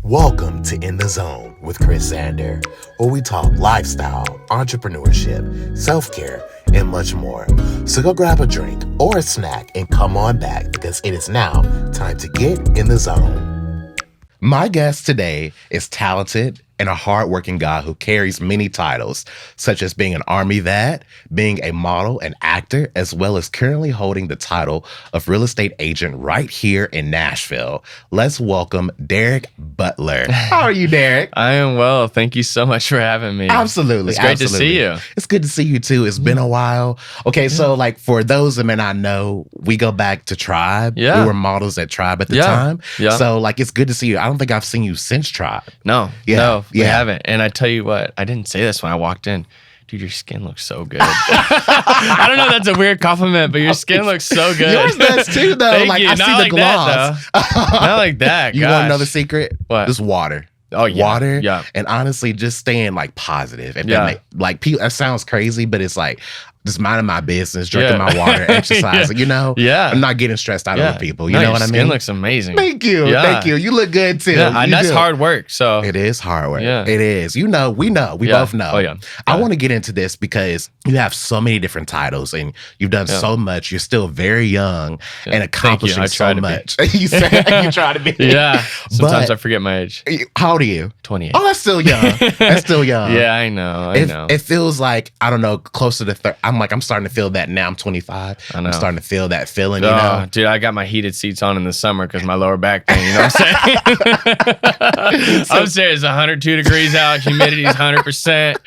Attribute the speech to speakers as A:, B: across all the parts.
A: Welcome to In the Zone with Chris Zander, where we talk lifestyle, entrepreneurship, self-care, and much more. So go grab a drink or a snack and come on back because it is now time to get in the zone. My guest today is talented and a hardworking guy who carries many titles, such as being an Army vet, being a model and actor, as well as currently holding the title of real estate agent right here in Nashville. Let's welcome Derek Butler. How are you, Derek?
B: I am well. Thank you so much for having me.
A: Absolutely.
B: It's great to see you.
A: It's good to see you too. It's been a while. Okay, so like for those that may not know, we go back to Tribe.
B: Yeah.
A: We were models at Tribe at the time.
B: Yeah.
A: So like it's good to see you. I don't think I've seen you since Tribe.
B: No.
A: Yeah.
B: No. We
A: Yeah.
B: haven't. And I tell you what, I didn't say this when I walked in. Dude, your skin looks so good. I don't know if that's a weird compliment, but your skin looks so good.
A: Yours does too, though.
B: Thank
A: like
B: you.
A: I
B: Not
A: see
B: like
A: the gloss.
B: Not like that.
A: You want to know the secret?
B: What?
A: Just water.
B: Oh, yeah.
A: Water.
B: Yeah.
A: And honestly, just staying like positive. And
B: Yeah.
A: like people, that sounds crazy, but it's like just minding my business, drinking my water, exercising. You know.
B: Yeah.
A: I'm not getting stressed out over people. You know what I mean?
B: Your skin looks amazing.
A: Thank you.
B: Yeah.
A: Thank you. You look good too.
B: Yeah, and
A: You
B: that's
A: do.
B: hard work. So
A: It is hard work.
B: Yeah.
A: It is. You know, we both know.
B: Oh, yeah.
A: I want to get into this because you have so many different titles and you've done so much. You're still very young and accomplishing so much. You said you try to be.
B: Yeah. Sometimes
A: But-
B: I forget my age.
A: How old are you?
B: 28.
A: Oh, that's still young. That's still young.
B: Yeah, I know. I know.
A: It feels like, I don't know, closer to 30. I'm starting to feel that now. I'm 25.
B: I know.
A: I'm starting to feel that feeling, you
B: Oh,
A: know?
B: dude, I got my heated seats on in the summer because my lower back pain. You know what I'm saying? I'm serious. It's 102 degrees out. Humidity's 100%.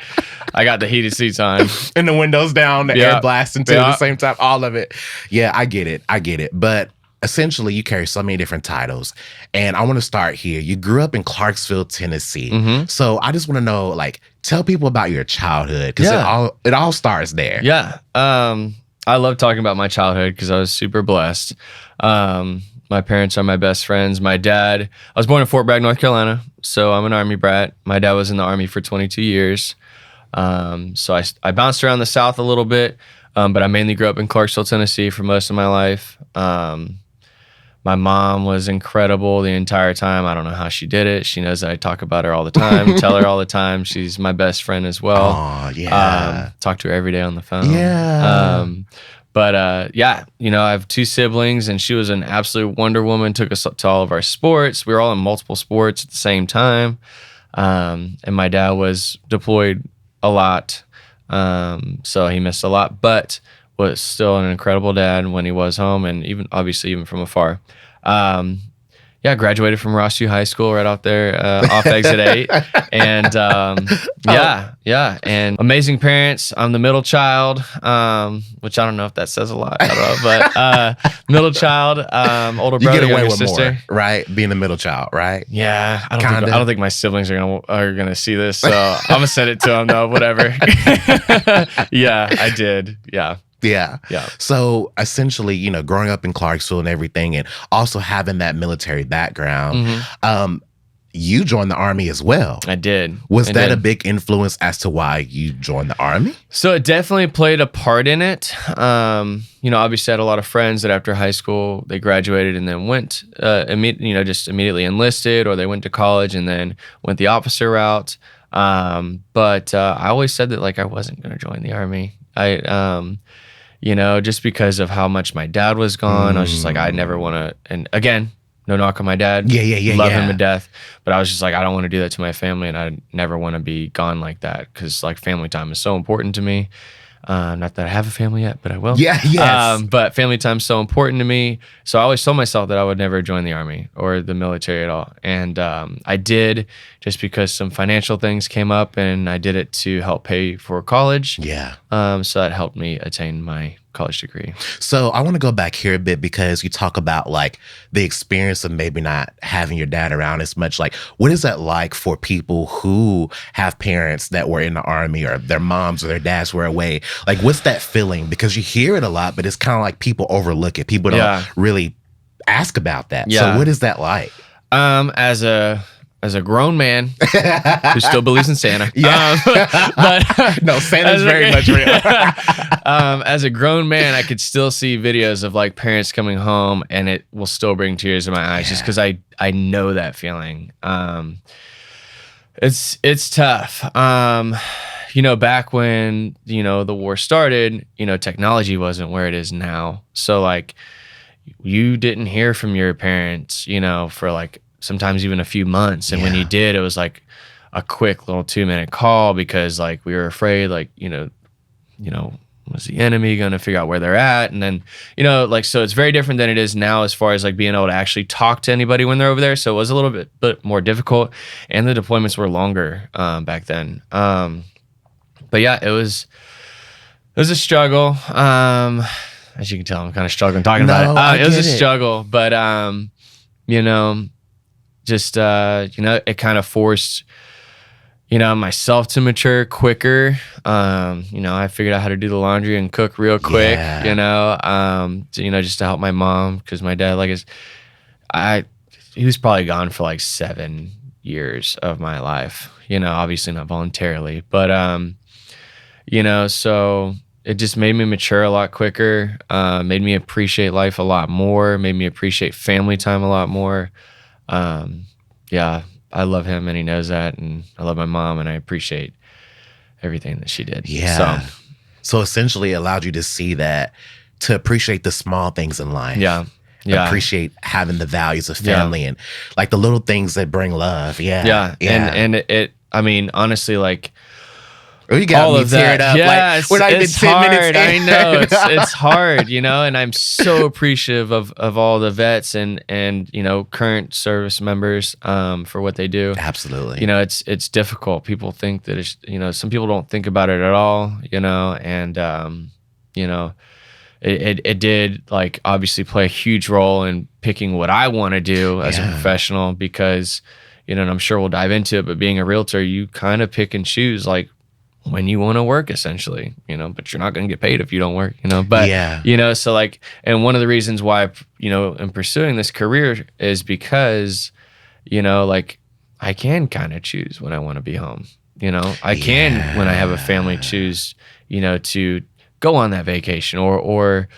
B: I got the heated seats on.
A: And the windows down, the
B: Yeah.
A: air blasting too at
B: Yeah.
A: the same time, all of it. Yeah, I get it. But essentially, you carry so many different titles. And I want to start here. You grew up in Clarksville, Tennessee.
B: Mm-hmm.
A: So I just want to know, like, tell people about your childhood because
B: Yeah.
A: it all starts there.
B: Yeah. I love talking about my childhood because I was super blessed. My parents are my best friends. My dad, I was born in Fort Bragg, North Carolina. So I'm an Army brat. My dad was in the Army for 22 years. So I bounced around the South a little bit, but I mainly grew up in Clarksville, Tennessee for most of my life. My mom was incredible the entire time. I don't know how she did it. She knows that I talk about her all the time, tell her all the time. She's my best friend as well.
A: Oh, yeah.
B: Talk to her every day on the phone.
A: Yeah.
B: Yeah, you know, I have two siblings and she was an absolute Wonder Woman, took us to all of our sports. We were all in multiple sports at the same time. And my dad was deployed a lot. So he missed a lot, but was still an incredible dad when he was home and even from afar. I graduated from Ross U High School right out there off exit 8. And and amazing parents. I'm the middle child, which I don't know if that says a lot. I don't know, but middle child, older
A: You
B: brother,
A: get away
B: younger
A: with
B: sister.
A: more, right? Being the middle child, right?
B: Yeah, I
A: Kinda.
B: don't think my siblings are gonna see this, so I'm gonna send it to them though. Whatever. Yeah, I did. Yeah.
A: Yeah.
B: Yeah.
A: So essentially, you know, growing up in Clarksville and everything, and also having that military background, you joined the Army as well.
B: I did.
A: Was
B: I
A: that
B: did.
A: a big influence as to why you joined the Army?
B: So it definitely played a part in it. Obviously I had a lot of friends that after high school, they graduated and then went, just immediately enlisted, or they went to college and then went the officer route. But I always said that like I wasn't going to join the Army. Just because of how much my dad was gone, I was just like, I never want to, and again, no knock on my dad.
A: Yeah.
B: Love him to death. But I was just like, I don't want to do that to my family, and I never want to be gone like that because like family time is so important to me. Not that I have a family yet, but I will.
A: Yeah, yes.
B: But family time is so important to me. So I always told myself that I would never join the Army or the military at all. And I did just because some financial things came up, and I did it to help pay for college.
A: Yeah.
B: So that helped me attain my college degree.
A: So I want to go back here a bit because you talk about like the experience of maybe not having your dad around as much. Like, what is that like for people who have parents that were in the Army or their moms or their dads were away? Like, what's that feeling? Because you hear it a lot, but it's kind of like people overlook it. People don't really ask about that.
B: Yeah.
A: So what is that like?
B: As a as a grown man who still believes in Santa.
A: Yeah.
B: But
A: No, Santa's very much real.
B: as a grown man, I could still see videos of like parents coming home, and it will still bring tears in my eyes just because I know that feeling. It's tough. Back when, the war started, technology wasn't where it is now. So like you didn't hear from your parents, for like sometimes even a few months. And when you did, it was like a quick little 2-minute call because like we were afraid, like, was the enemy going to figure out where they're at? And then, so it's very different than it is now as far as like being able to actually talk to anybody when they're over there. So it was a little bit more difficult, and the deployments were longer back then. But yeah, it was a struggle. As you can tell, I'm kind of struggling talking about it. It was a struggle, but it kind of forced myself to mature quicker. I figured out how to do the laundry and cook real quick. Just to help my mom, because my dad, he was probably gone for like 7 years of my life. Obviously not voluntarily, but so it just made me mature a lot quicker, made me appreciate life a lot more, made me appreciate family time a lot more. I love him, and he knows that, and I love my mom, and I appreciate everything that she did.
A: Yeah. So essentially it allowed you to see that, to appreciate the small things in life.
B: Yeah.
A: Appreciate having the values of family and like the little things that bring love. Yeah.
B: And it, honestly, like,
A: you got
B: all
A: me
B: of that.
A: teared up.
B: Yeah,
A: like, we're not even 10
B: hard.
A: minutes in.
B: I know it's hard, and I'm so appreciative of all the vets and current service members for what they do.
A: Absolutely.
B: It's difficult. People think that it's, some people don't think about it at all, and it did like obviously play a huge role in picking what I want to do as a professional, because and I'm sure we'll dive into it, but being a realtor, you kind of pick and choose like when you want to work, essentially, but you're not going to get paid if you don't work, but so like, and one of the reasons why, I'm pursuing this career is because, like I can kind of choose when I want to be home, I can, when I have a family, choose, to go on that vacation or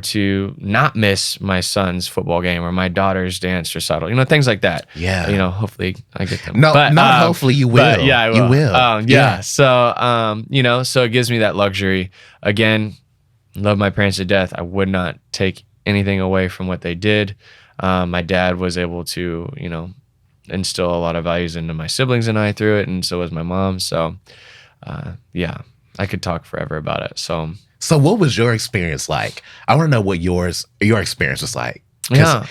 B: to not miss my son's football game or my daughter's dance recital, things like that.
A: Yeah.
B: Hopefully I get them.
A: No, but, not hopefully you will.
B: Yeah, I will.
A: You will.
B: So, so it gives me that luxury. Again, love my parents to death. I would not take anything away from what they did. My dad was able to, instill a lot of values into my siblings and I through it. And so was my mom. So, I could talk forever about it.
A: So what was your experience like? I want to know what your experience was like.
B: Yeah.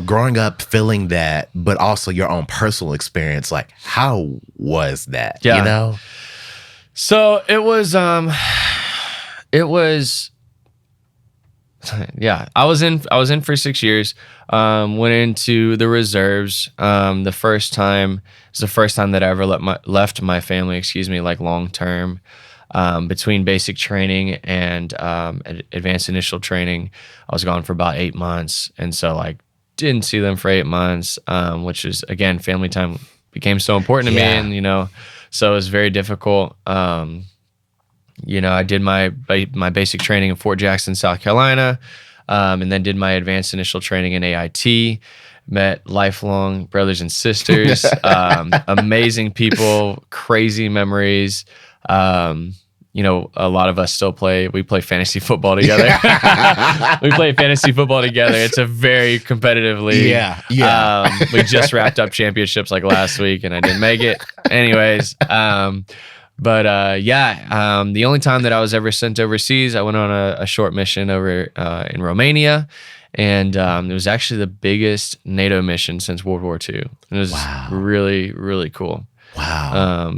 A: Growing up feeling that, but also your own personal experience, like how was that?
B: Yeah. So it was, I was in for 6 years, went into the reserves. The first time that I ever left my family, like long term. Between basic training and advanced initial training, I was gone for about 8 months. And so like didn't see them for 8 months, which is, again, family time became so important to me. And, so it was very difficult. I did my basic training in Fort Jackson, South Carolina, and then did my advanced initial training in AIT. Met lifelong brothers and sisters, amazing people, crazy memories. A lot of us still play fantasy football together. We play fantasy football together. It's a very competitive league.
A: Yeah.
B: We just wrapped up championships like last week and I didn't make it. Anyways, the only time that I was ever sent overseas, I went on a short mission over in Romania. And it was actually the biggest NATO mission since World War II. It was really, really cool.
A: Wow.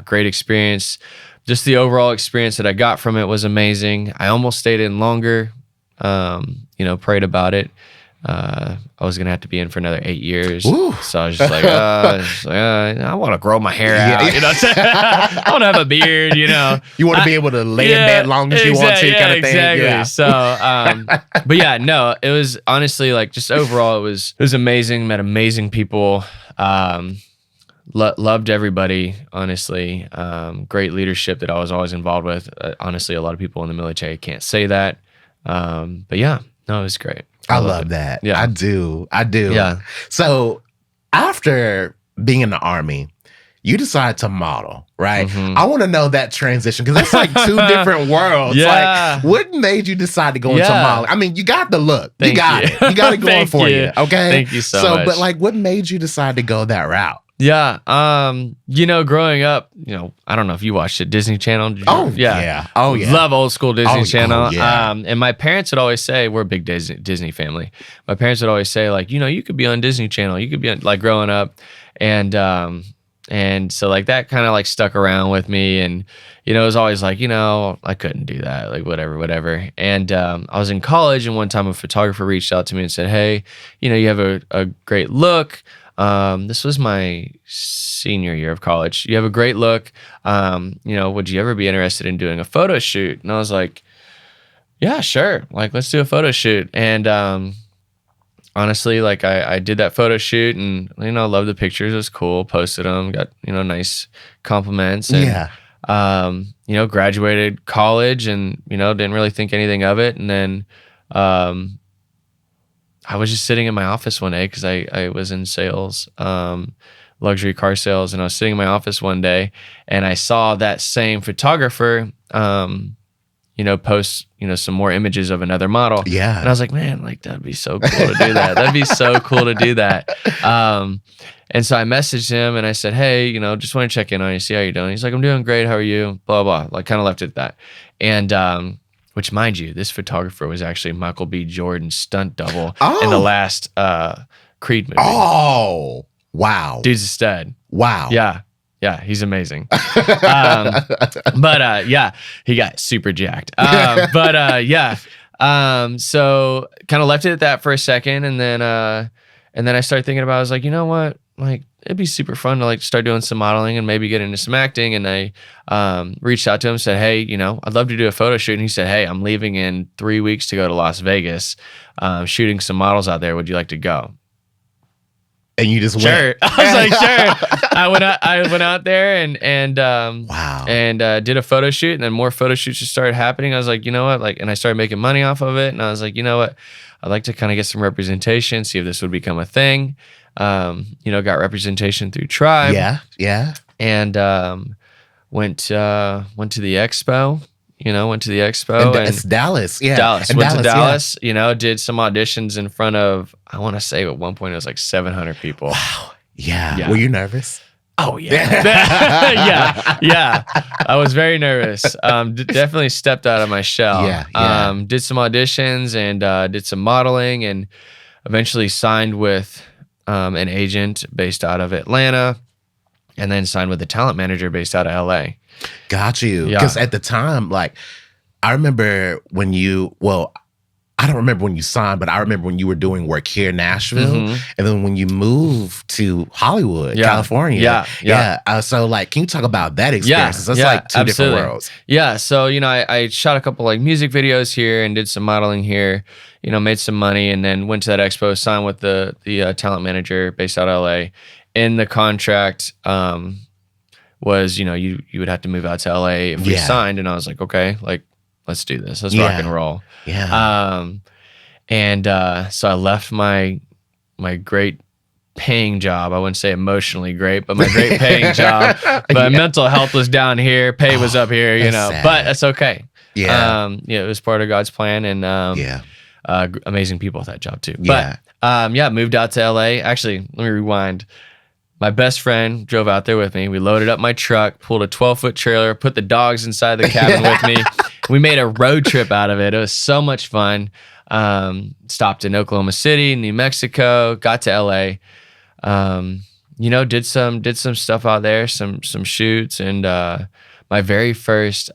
B: Great experience. Just the overall experience that I got from it was amazing. I almost stayed in longer, prayed about it. I was going to have to be in for another 8 years.
A: Ooh.
B: So I was just like, I want to grow my hair out. I want to have a beard, You
A: want to be able to lay in bed long as you want to, kind of thing.
B: Exactly.
A: Yeah.
B: So, it was honestly like just overall, it was amazing. Met amazing people. Loved everybody, honestly. Great leadership that I was always involved with. Honestly, a lot of people in the military can't say that. But yeah, no, it was great.
A: I love that.
B: Yeah.
A: I do.
B: Yeah.
A: So after being in the Army, you decide to model, right? I want to know that transition because that's like two different worlds.
B: Yeah.
A: Like, what made you decide to go into modeling? I mean, you got the look. You got it. You got it going for you. Okay.
B: Thank you so much.
A: But like, what made you decide to go that route?
B: Yeah. Growing up, I don't know if you watched it, Disney Channel.
A: Yeah. Oh, yeah.
B: Love old school Disney Channel.
A: Oh, yeah.
B: And my parents would always say, we're a big Disney family. My parents would always say, like, you could be on Disney Channel. You could be on, like, growing up. And so like that kind of like stuck around with me. And, it was always like, I couldn't do that, like whatever. And I was in college, and one time a photographer reached out to me and said, hey, you have a great look. This was my senior year of college. You have a great look. Would you ever be interested in doing a photo shoot? And I was like, yeah, sure. Like, let's do a photo shoot. And, honestly, like I did that photo shoot and, loved the pictures. It was cool. Posted them, got, nice compliments. And, graduated college and, didn't really think anything of it. And then, I was just sitting in my office one day because I was in sales, luxury car sales, and I was sitting in my office one day and I saw that same photographer, post, some more images of another model.
A: Yeah.
B: And I was like, man, like that'd be so cool to do that. That'd be so cool to do that. And so I messaged him and I said, hey, just want to check in on you, see how you're doing. He's like, I'm doing great. How are you? Blah, blah. Like kind of left it at that. And, which, mind you, this photographer was actually Michael B. Jordan's stunt double in the last Creed movie.
A: Oh, wow.
B: Dude's a stud.
A: Wow.
B: Yeah. Yeah, he's amazing. Yeah, he got super jacked. So kind of left it at that for a second. And then I started thinking about, I was like, you know what? Like, it'd be super fun to like start doing some modeling and maybe get into some acting. And I reached out to him and said, hey, I'd love to do a photo shoot. And he said, hey, I'm leaving in 3 weeks to go to Las Vegas, shooting some models out there. Would you like to go?
A: And you just went.
B: Sure. I was like, sure. I went out there and
A: wow.
B: And did a photo shoot, and then more photo shoots just started happening. I was like, you know what? Like, and I started making money off of it. And I was like, you know what? I'd like to kind of get some representation, see if this would become a thing. Got representation through Tribe.
A: Yeah.
B: And went to the expo. And
A: it's Dallas. Yeah.
B: Dallas. Went to Dallas, did some auditions in front of, I want to say at one point it was like 700 people.
A: Wow. Yeah. Were you nervous?
B: Oh, yeah. Yeah. I was very nervous. Definitely stepped out of my shell.
A: Yeah.
B: Did some auditions and did some modeling and eventually signed with an agent based out of Atlanta and then signed with a talent manager based out of LA.
A: Got you. Because at the time, like, I remember when I don't remember when you signed, but I remember when you were doing work here in Nashville, and then when you moved to Hollywood, California. Yeah. So, like, can you talk about that experience? That's like two different worlds.
B: Yeah. So, I shot a couple like music videos here and did some modeling here. Made some money, and then went to that expo, signed with the talent manager based out of LA. In the contract, was you would have to move out to LA if we signed, and I was like, okay, like let's do this, let's rock and roll. So I left my great paying job. I wouldn't say emotionally great, but my great paying job. But mental health was down here, pay was up here,
A: sad.
B: But that's okay. It was part of God's plan, and amazing people at that job too. But moved out to LA. Actually, let me rewind. My best friend drove out there with me. We loaded up my truck, pulled a 12-foot trailer, put the dogs inside the cabin with me. We made a road trip out of it. It was so much fun. Stopped in Oklahoma City, New Mexico, got to LA. Did some stuff out there, some shoots, and my very first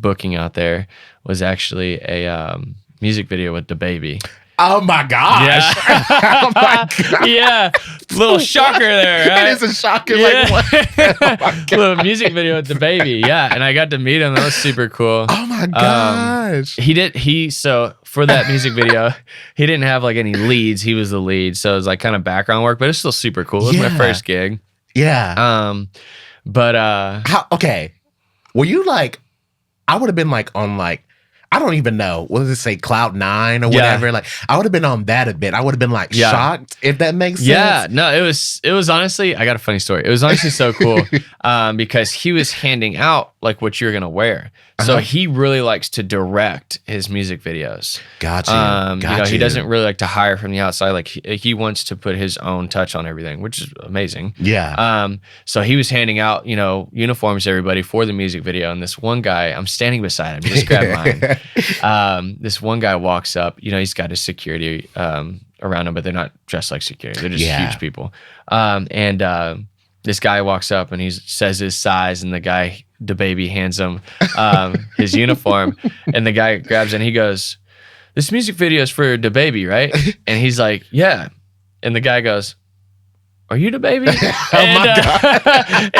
B: booking out there was actually a music video with DaBaby.
A: Oh my gosh.
B: Yeah.
A: Oh my God.
B: Yeah. Little shocker there, right?
A: It is a shocker. Like, what? Oh my God.
B: Little music video with DaBaby. Yeah. And I got to meet him. That was super cool.
A: Oh my gosh.
B: So for that music video, he didn't have like any leads. He was the lead. So it was like kind of background work, but it's still super cool. It was my first gig.
A: Yeah.
B: But
A: okay. Were you like, I would have been like on like, I don't even know. What does it say? Cloud 9 or whatever. Like I would have been on that a bit. I would have been like shocked, if that makes sense.
B: Yeah, no, it was honestly, I got a funny story. It was honestly so cool because he was handing out like what you're gonna wear. So he really likes to direct his music videos.
A: Gotcha.
B: You know, he doesn't really like to hire from the outside. Like he wants to put his own touch on everything, which is amazing.
A: Yeah.
B: So he was handing out, you know, uniforms to everybody for the music video. And this one guy, I'm standing beside him, just grabbed mine. This one guy walks up, you know, he's got his security around him, but they're not dressed like security. They're just huge people. This guy walks up and he says his size, and the baby hands him his uniform, and the guy grabs it and he goes, "This music video is for the baby, right?" And he's like, "Yeah." And the guy goes, "Are you the baby?"
A: God.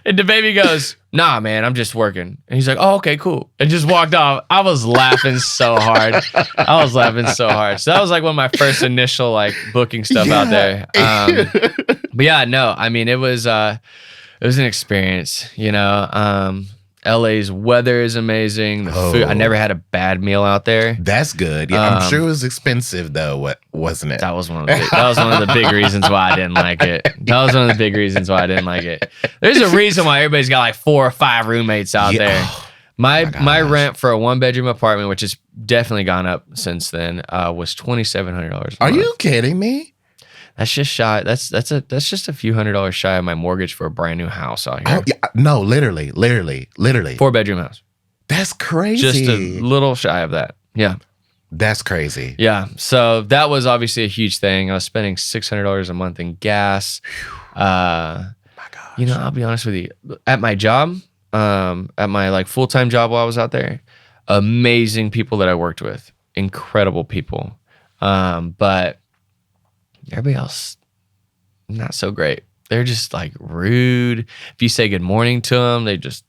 B: And the baby goes, "Nah, man, I'm just working." And he's like, "Oh, okay, cool." And just walked off. I was laughing so hard. So that was like one of my first initial like booking stuff out there. But yeah, no, I mean, it was an experience, you know. LA's weather is amazing. The food, I never had a bad meal out there.
A: That's good. Yeah, I'm sure it was expensive though, wasn't it?
B: That was one of the big reasons why I didn't like it. There's a reason why everybody's got like 4 or 5 roommates out there. My rent for a 1-bedroom apartment, which has definitely gone up since then, was $2,700.
A: Are you kidding me?
B: That's just shy. That's just a few $100s shy of my mortgage for a brand new house out here.
A: Oh, yeah. No, literally.
B: 4-bedroom house.
A: That's crazy.
B: Just a little shy of that. Yeah.
A: That's crazy.
B: Yeah. So that was obviously a huge thing. I was spending $600 a month in gas.
A: My gosh.
B: You know, I'll be honest with you. At my job, at my like full-time job while I was out there, amazing people that I worked with, incredible people. But everybody else, not so great. They're just like rude. If you say good morning to them, they just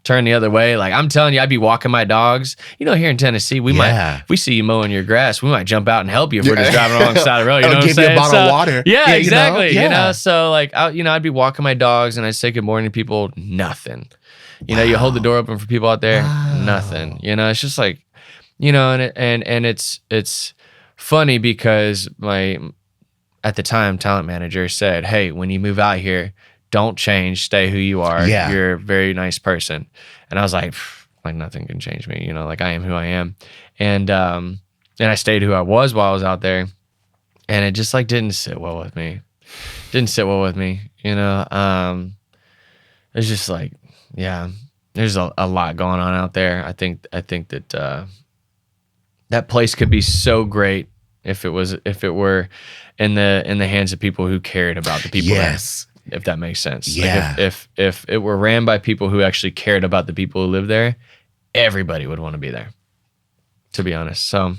B: turn the other way. Like I'm telling you, I'd be walking my dogs. You know, here in Tennessee, we might, if we see you mowing your grass, we might jump out and help you if we're just driving alongside the road. You know what I'm saying?
A: Give you a bottle of water.
B: Yeah, exactly. You know, so like, I'd be walking my dogs and I'd say good morning to people. Nothing. You know, you hold the door open for people out there. Nothing. You know, it's just like, you know, and it's funny because at the time, talent manager said, "Hey, when you move out here, don't change, stay who you are.
A: Yeah.
B: You're a very nice person." And I was like nothing can change me, you know, like I am who I am. And I stayed who I was while I was out there. And it just like didn't sit well with me. You know. It's just like, yeah, there's a lot going on out there. I think that that place could be so great if it were in the hands of people who cared about the people.
A: Yes.
B: There, if that makes sense.
A: Yeah.
B: Like if it were ran by people who actually cared about the people who live there, everybody would want to be there, to be honest. So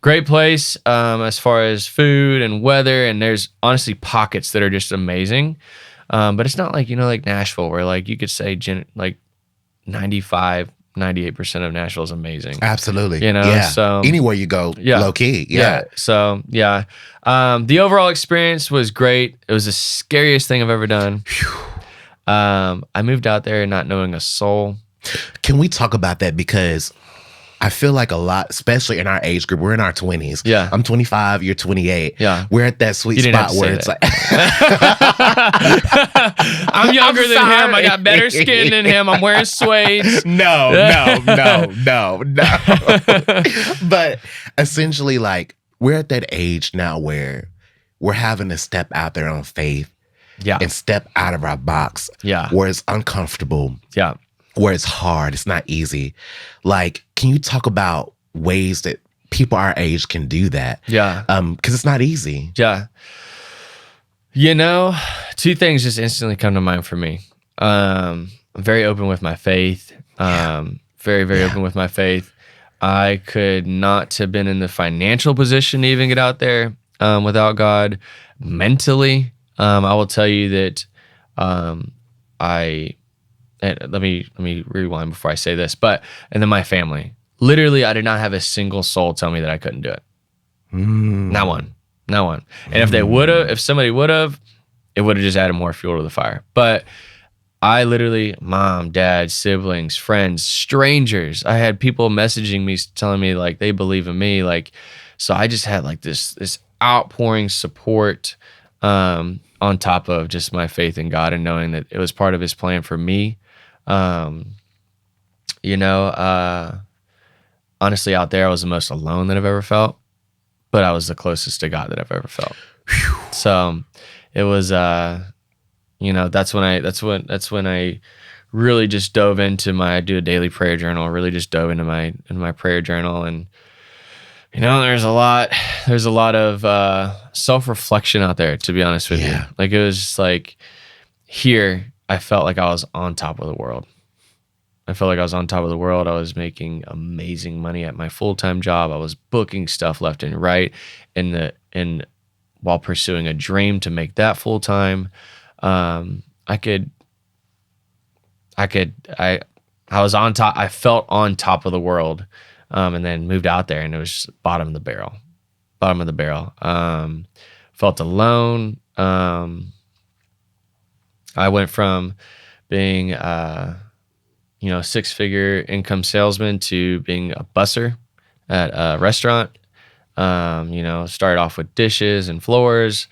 B: great place as far as food and weather, and there's honestly pockets that are just amazing. But it's not like, you know, like Nashville where like you could say like 98% of Nashville is amazing.
A: Absolutely.
B: You know,
A: yeah.
B: so
A: anywhere you go, low key. Yeah.
B: So yeah. The overall experience was great. It was the scariest thing I've ever done. I moved out there not knowing a soul.
A: Can we talk about that? Because I feel like a lot, especially in our age group, we're in our 20s.
B: Yeah.
A: I'm 25, you're 28.
B: Yeah.
A: We're at that sweet spot where it's like
B: I'm younger than him. I got better skin than him. I'm wearing suede.
A: No. But essentially, like, we're at that age now where we're having to step out there on faith.
B: Yeah.
A: And step out of our box.
B: Yeah.
A: Where it's uncomfortable.
B: Yeah.
A: Where it's hard. It's not easy. Like, can you talk about ways that people our age can do that?
B: Yeah.
A: Because it's not easy.
B: Yeah. You know, 2 things just instantly come to mind for me. I'm very open with my faith. Very open with my faith. I could not have been in the financial position to even get out there without God. Mentally, I will tell you that let me rewind before I say this, and then my family. literally, I did not have a single soul tell me that I couldn't do it. Not one. And if somebody would have, it would have just added more fuel to the fire. But I literally, mom, dad, siblings, friends, strangers, I had people messaging me telling me like they believe in me. Like, so I just had like this outpouring support on top of just my faith in God and knowing that it was part of his plan for me. Honestly, out there, I was the most alone that I've ever felt, but I was the closest to God that I've ever felt. So it was, that's when I really just dove into I do a daily prayer journal, really just dove into my prayer journal. And, there's a lot of self-reflection out there, to be honest with you. Like, it was just like here, I felt like I was on top of the world. I was making amazing money at my full-time job. I was booking stuff left and right, and while pursuing a dream to make that full-time. I was on top. I felt on top of the world, and then moved out there, and it was just bottom of the barrel. Felt alone. I went from being a 6-figure income salesman to being a busser at a restaurant. Started off with dishes and floors,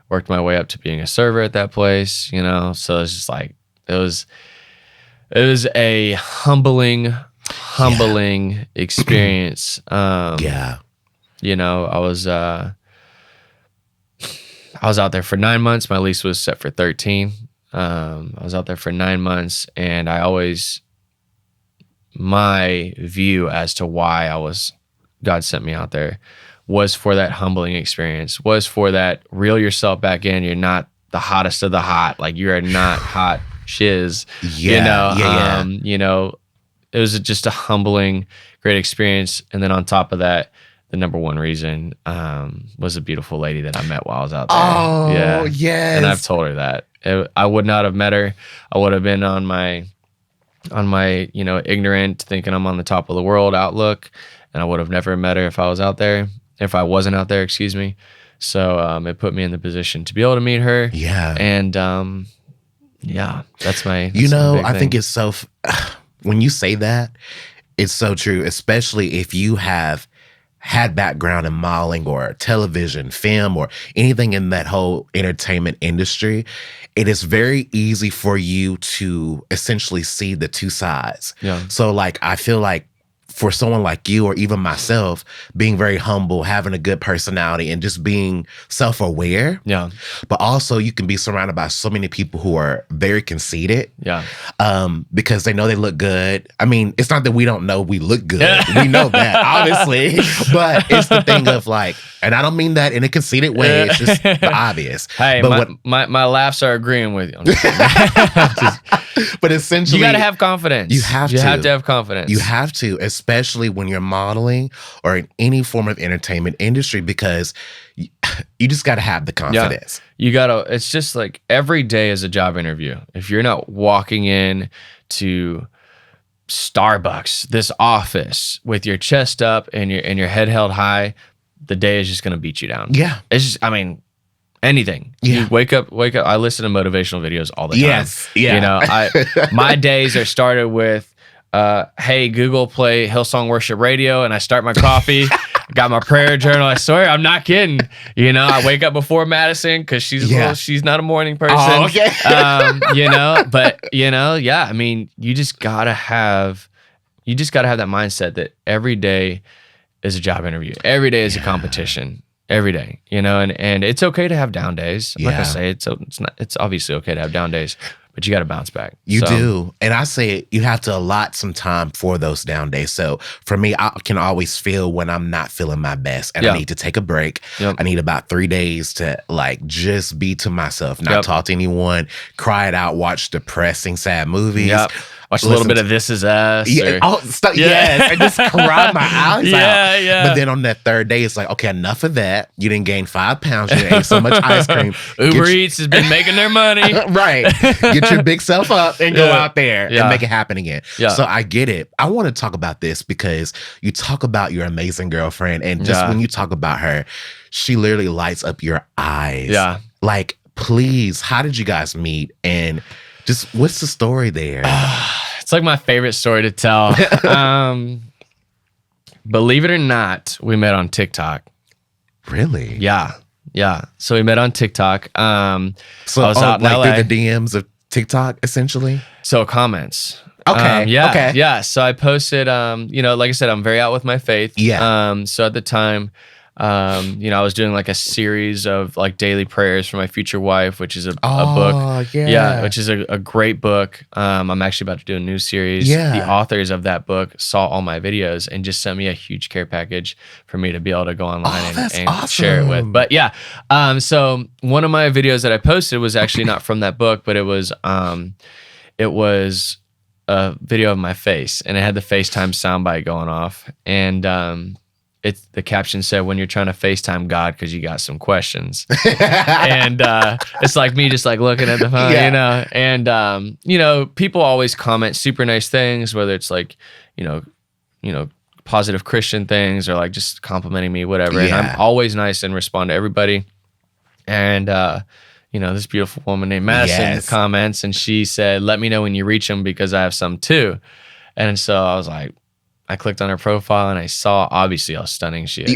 B: worked my way up to being a server at that place, so it's just like, it was a humbling experience. I was out there for 9 months. My lease was set for 13. I was out there for 9 months, and my view as to why God sent me out there was for that humbling experience, was for that reel yourself back in. You're not the hottest of the hot. Like, you are not hot shiz. It was just a humbling, great experience. And then on top of that, the number one reason was a beautiful lady that I met while I was out there.
A: Oh, yes.
B: And I've told her that. I would not have met her. I would have been on my ignorant, thinking I'm on the top of the world outlook, and I would have never met her if I wasn't out there, excuse me. So it put me in the position to be able to meet her.
A: Yeah.
B: And that's my
A: I think it's so, when you say that, it's so true, especially if you have had background in modeling or television, film, or anything in that whole entertainment industry. It is very easy for you to essentially see the two sides.
B: Yeah.
A: So like, I feel like for someone like you, or even myself, being very humble, having a good personality, and just being self-aware.
B: Yeah.
A: But also, you can be surrounded by so many people who are very conceited.
B: Yeah.
A: Because they know they look good. I mean, it's not that we don't know we look good. We know that, obviously. But it's the thing of like, and I don't mean that in a conceited way. It's just the obvious.
B: Hey,
A: but
B: my laughs are agreeing with you.
A: But essentially,
B: you got to have confidence.
A: You have to
B: have confidence.
A: You have to, especially when you're modeling or in any form of entertainment industry, because you just got to have the confidence.
B: Yeah. It's just like every day is a job interview. If you're not walking in to Starbucks, this office, with your chest up and your head held high, the day is just going to beat you down.
A: Yeah.
B: It's just, anything.
A: Yeah.
B: You wake up. I listen to motivational videos all the time.
A: Yes. Yeah.
B: My days are started with, hey, Google, play Hillsong Worship Radio, and I start my coffee. Got my prayer journal. I swear, I'm not kidding. I wake up before Madison because she's not a morning person.
A: Oh, okay.
B: You just gotta have that mindset that every day is a job interview. Every day is a competition. Every day, and it's okay to have down days. I'm not gonna say it's obviously okay to have down days, but you got to bounce back.
A: You do. And I say you have to allot some time for those down days. So for me, I can always feel when I'm not feeling my best and I need to take a break. Yep. I need about 3 days to like just be to myself, not talk to anyone, cry it out, watch depressing, sad movies. Yep.
B: Watch a little bit of This Is Us.
A: Yeah, yes, and just cry my eyes out.
B: Yeah.
A: But then on that third day, it's like, okay, enough of that. You didn't gain 5 pounds. You ate so much ice cream.
B: Uber Eats has been making their money.
A: Right. Get your big self up and go out there and make it happen again.
B: Yeah.
A: So I get it. I want to talk about this because you talk about your amazing girlfriend, and just when you talk about her, she literally lights up your eyes.
B: Yeah.
A: Like, please, how did you guys meet? And just what's the story there?
B: It's like my favorite story to tell. Believe it or not, we met on TikTok.
A: Really?
B: Yeah. So we met on TikTok.
A: So
B: I was out in LA.
A: through the DMs of TikTok, essentially?
B: So comments.
A: Okay.
B: Yeah. So I posted, like I said, I'm very out with my faith.
A: Yeah.
B: So at the time, I was doing like a series of like daily prayers for my future wife, which is a book.
A: Yeah.
B: Which is a great book. I'm actually about to do a new series.
A: Yeah.
B: The authors of that book saw all my videos and just sent me a huge care package for me to be able to go online and
A: awesome.
B: share it with. But yeah, so one of my videos that I posted was actually not from that book, but it was a video of my face, and it had the FaceTime soundbite going off, and the caption said, "When you're trying to FaceTime God because you got some questions," and it's like me just like looking at the phone, and people always comment super nice things, whether it's like positive Christian things or like just complimenting me, whatever. And I'm always nice and respond to everybody. And this beautiful woman named Madison comments, and she said, "Let me know when you reach them because I have some too." And so I was like, I clicked on her profile and I saw obviously how stunning she is.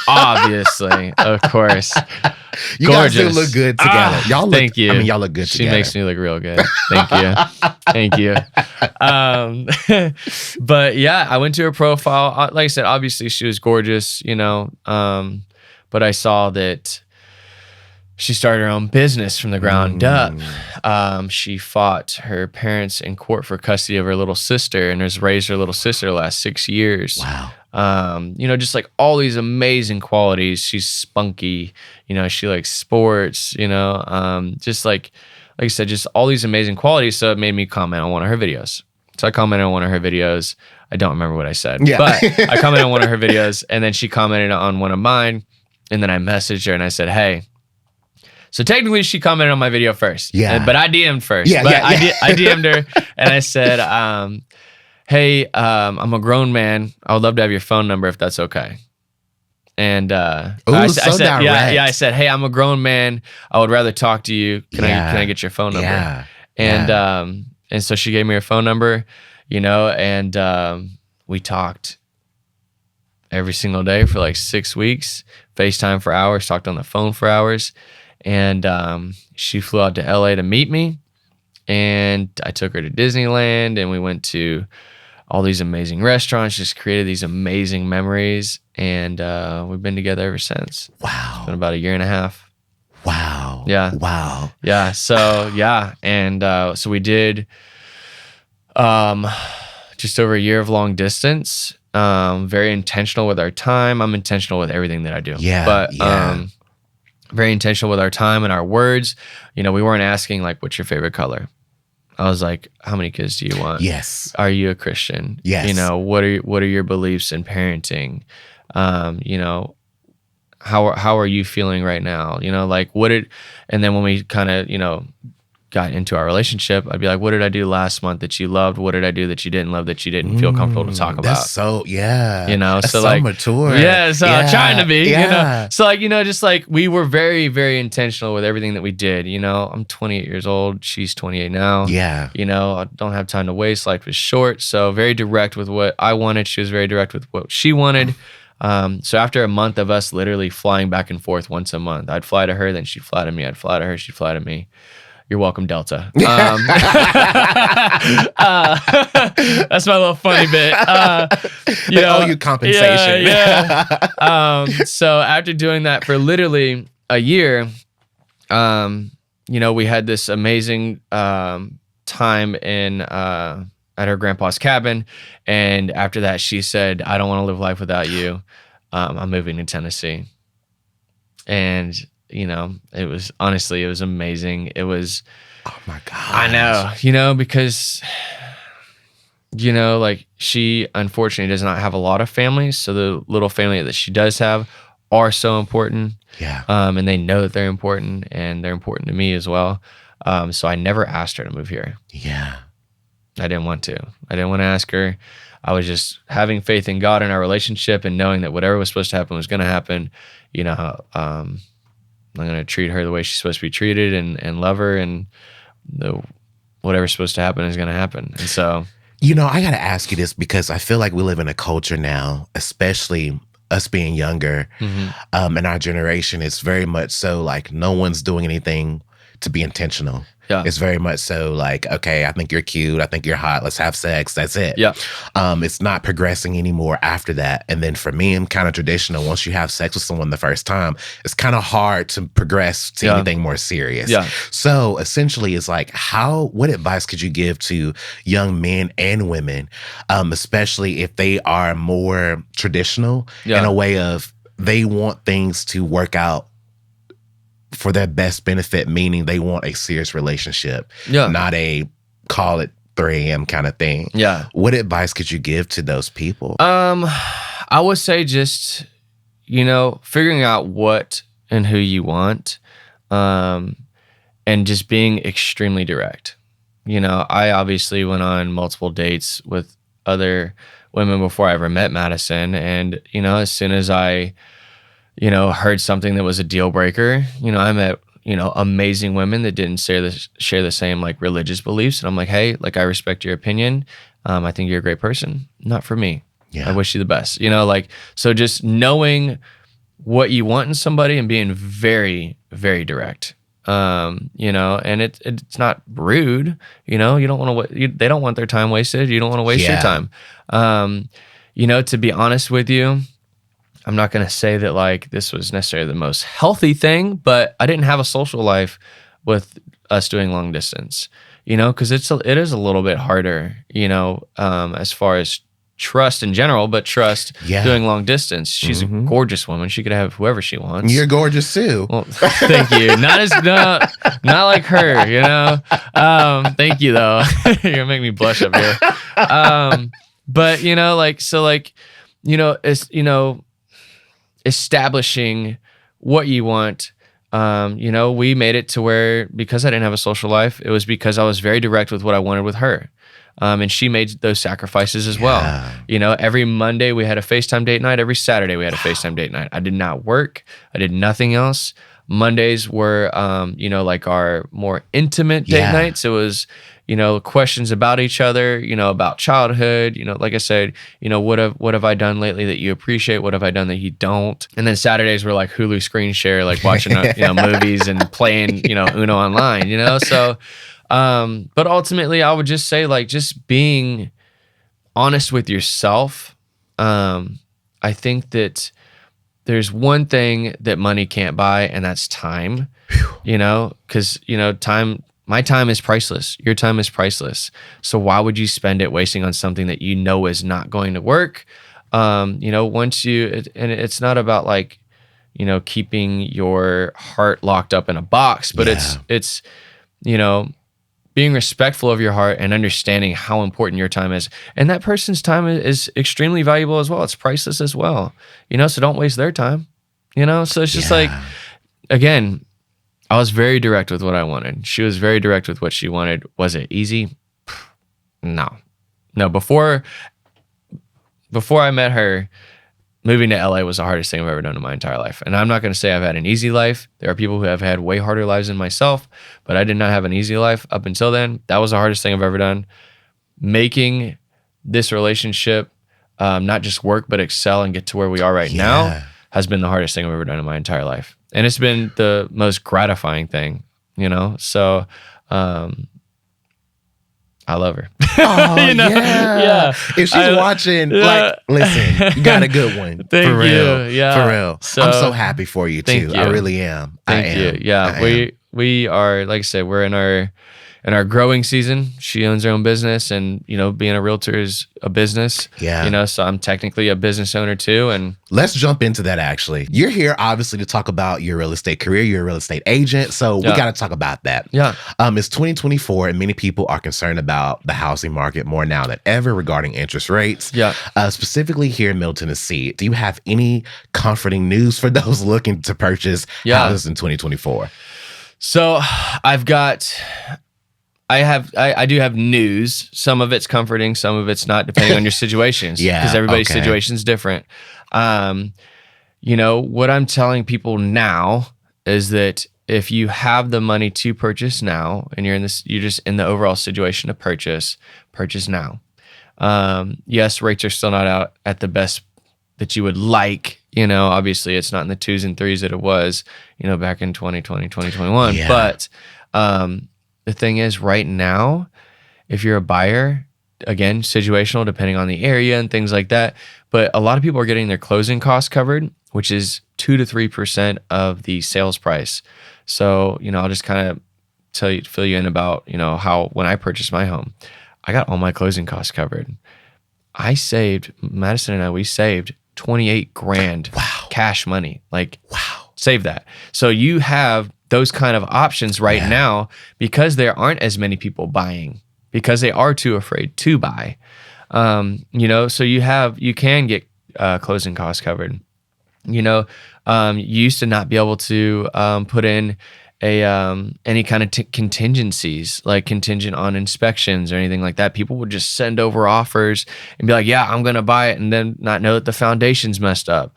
B: Obviously, of course.
A: You
B: gorgeous.
A: Guys do look good together. Y'all look,
B: thank you.
A: I mean, y'all look good
B: she
A: together.
B: She makes me look real good. Thank you. Thank you. But yeah, I went to her profile. Like I said, obviously she was gorgeous, but I saw that she started her own business from the ground up. She fought her parents in court for custody of her little sister and has raised her little sister the last 6 years.
A: Wow.
B: Just like all these amazing qualities. She's spunky, she likes sports, just like I said, just all these amazing qualities. So it made me comment on one of her videos. So I commented on one of her videos. I don't remember what I said, but I commented on one of her videos, and then she commented on one of mine. And then I messaged her and I said, "Hey." So technically, she commented on my video first. Yeah. But I DM'd first. I DM'd her and I said, "Hey, I'm a grown man. I would love to have your phone number if that's okay." And I said, "Hey, I'm a grown man. I would rather talk to you. Can I get your phone number?"
A: Yeah.
B: And so she gave me her phone number, and we talked every single day for like 6 weeks. FaceTime for hours. Talked on the phone for hours. And she flew out to LA to meet me, and I took her to Disneyland, and we went to all these amazing restaurants, just created these amazing memories, and we've been together ever since.
A: Wow.
B: It's been about 1.5 years.
A: Wow.
B: Yeah.
A: Wow.
B: Yeah. So, so we did just over 1 year of long distance, very intentional with our time. I'm intentional with everything that I do.
A: Yeah.
B: But very intentional with our time and our words. We weren't asking like, "What's your favorite color?" I was like, "How many kids do you want?
A: Yes.
B: Are you a Christian?
A: Yes.
B: What are your beliefs in parenting? How are you feeling right now? And then when we kind of, got into our relationship, I'd be like, "What did I do last month that you loved? What did I do that you didn't love, that you didn't feel comfortable to talk about?"
A: That's so, That's
B: so
A: like, mature.
B: Yeah, so I'm trying to be, So just like we were very, very intentional with everything that we did. I'm 28 years old. She's 28 now.
A: Yeah.
B: I don't have time to waste. Life was short. So very direct with what I wanted. She was very direct with what she wanted. So after a month of us literally flying back and forth once a month, I'd fly to her, then she'd fly to me. I'd fly to her, she'd fly to me. You're welcome, Delta. That's my little funny bit.
A: They owe you compensation.
B: Yeah. So after doing that for literally a year, we had this amazing time at her grandpa's cabin. And after that, she said, "I don't want to live life without you. I'm moving to Tennessee." And it was amazing. It was,
A: oh my God.
B: I know, because like she unfortunately does not have a lot of families. So the little family that she does have are so important.
A: Yeah.
B: And they know that they're important, and they're important to me as well. So I never asked her to move here.
A: Yeah.
B: I didn't want to. I didn't want to ask her. I was just having faith in God in our relationship and knowing that whatever was supposed to happen was going to happen. I'm going to treat her the way she's supposed to be treated and love her, and whatever's supposed to happen is going to happen. And so,
A: I got to ask you this because I feel like we live in a culture now, especially us being younger, in our generation. It's very much so like no one's doing anything to be intentional.
B: Yeah.
A: It's very much so like, okay, I think you're cute. I think you're hot. Let's have sex. That's it.
B: Yeah.
A: It's not progressing anymore after that. And then for me, I'm kind of traditional. Once you have sex with someone the first time, it's kind of hard to progress to anything more serious.
B: Yeah.
A: So essentially it's like, what advice could you give to young men and women, especially if they are more traditional in a way of they want things to work out for their best benefit, meaning they want a serious relationship, not a call it 3 a.m. kind of thing.
B: Yeah.
A: What advice could you give to those people?
B: I would say just, figuring out what and who you want, and just being extremely direct. I obviously went on multiple dates with other women before I ever met Madison. And, as soon as I heard something that was a deal breaker, I met, amazing women that didn't share the same like religious beliefs. And I'm like, hey, like I respect your opinion. I think you're a great person. Not for me.
A: Yeah.
B: I wish you the best. So just knowing what you want in somebody and being very, very direct. And it's not rude. You don't want to. They don't want their time wasted. You don't want to waste your time. To be honest with you, I'm not going to say that like this was necessarily the most healthy thing, but I didn't have a social life with us doing long distance, because it is a little bit harder, as far as trust in general, but trust doing long distance. She's a gorgeous woman. She could have whoever she wants.
A: You're gorgeous too.
B: Well, thank you. Not like her, thank you though. You're gonna make me blush up here. But it's, establishing what you want. We made it to where, because I didn't have a social life, it was because I was very direct with what I wanted with her. And she made those sacrifices as well. Every Monday we had a FaceTime date night. Every Saturday we had a FaceTime date night. I did not work. I did nothing else. Mondays were, like our more intimate date nights. It was, questions about each other, about childhood, like I said, what have I done lately that you appreciate? What have I done that you don't? And then Saturdays were like Hulu screen share, like watching, movies and playing, Uno online, so, but ultimately I would just say like, just being honest with yourself. I think that there's one thing that money can't buy, and that's time, because, my time is priceless. Your time is priceless. So why would you spend it wasting on something that is not going to work? Once it's not about like, keeping your heart locked up in a box, but it's being respectful of your heart and understanding how important your time is. And that person's time is extremely valuable as well. It's priceless as well, so don't waste their time, so it's just like, again, I was very direct with what I wanted. She was very direct with what she wanted. Was it easy? No. Before I met her, moving to LA was the hardest thing I've ever done in my entire life. And I'm not going to say I've had an easy life. There are people who have had way harder lives than myself, but I did not have an easy life up until then. That was the hardest thing I've ever done. Making this relationship not just work, but excel and get to where we are right now has been the hardest thing I've ever done in my entire life. And it's been the most gratifying thing, So I love her.
A: Oh, If she's watching, like, listen, you got a good one.
B: Thank
A: for real.
B: you. Yeah.
A: For real.
B: So,
A: I'm so happy for you too. I really am.
B: Thank you. Yeah. We are, like I said, we're in in our growing season. She owns her own business, and being a realtor is a business.
A: Yeah.
B: So I'm technically a business owner too. And
A: let's jump into that. Actually, you're here obviously to talk about your real estate career. You're a real estate agent, so we got to talk about that.
B: Yeah.
A: It's 2024, and many people are concerned about the housing market more now than ever regarding interest rates.
B: Yeah.
A: Specifically here in Middle Tennessee, do you have any comforting news for those looking to purchase houses in 2024?
B: So I do have news. Some of it's comforting, some of it's not, depending on your situations. Because everybody's situation is different. What I'm telling people now is that if you have the money to purchase now, and you're just in the overall situation to purchase now. Yes, rates are still not out at the best that you would like. Obviously it's not in the 2s and 3s that it was, back in 2020, 2021.
A: Yeah.
B: But the thing is, right now, if you're a buyer, again, situational, depending on the area and things like that. But a lot of people are getting their closing costs covered, which is 2 to 3% of the sales price. So, I'll just kind of fill you in about, how when I purchased my home, I got all my closing costs covered. Madison and I, we saved 28 grand cash money. Save that. So you have those kind of options right now because there aren't as many people buying, because they are too afraid to buy. So you can get closing costs covered. You used to not be able to put in any kind of contingencies, like contingent on inspections or anything like that. People would just send over offers and be like, yeah, I'm going to buy it, and then not know that the foundation's messed up.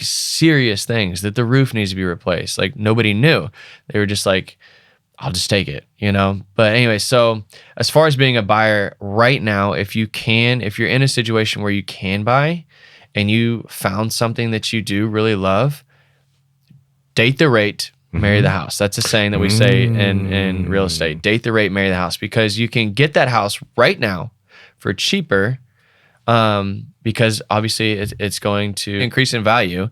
B: Serious things, that the roof needs to be replaced. Nobody knew. They were just like, I'll just take it, But anyway, so as far as being a buyer right now, if you're in a situation where you can buy and you found something that you do really love, date the rate, marry the house. That's a saying that we say in real estate. Date the rate, marry the house, because you can get that house right now for cheaper, because obviously it's going to increase in value.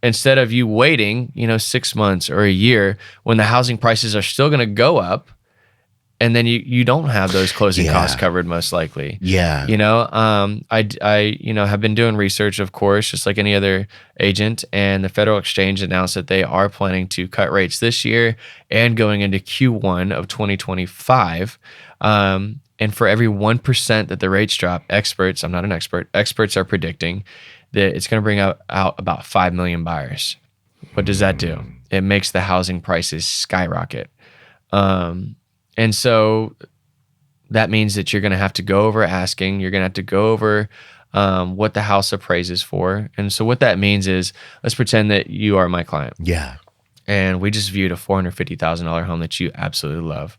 B: Instead of you waiting, 6 months or a year when the housing prices are still going to go up, and then you don't have those closing costs covered, most likely.
A: Yeah.
B: I have been doing research, of course, just like any other agent, and the Federal Exchange announced that they are planning to cut rates this year and going into Q1 of 2025. And for every 1% that the rates drop, I'm not an expert, experts are predicting that it's going to bring out about 5 million buyers. What does that do? It makes the housing prices skyrocket. And so that means that you're going to have to go over asking. You're going to have to go over what the house appraises for. And so what that means is, let's pretend that you are my client.
A: Yeah.
B: And we just viewed a $450,000 home that you absolutely love.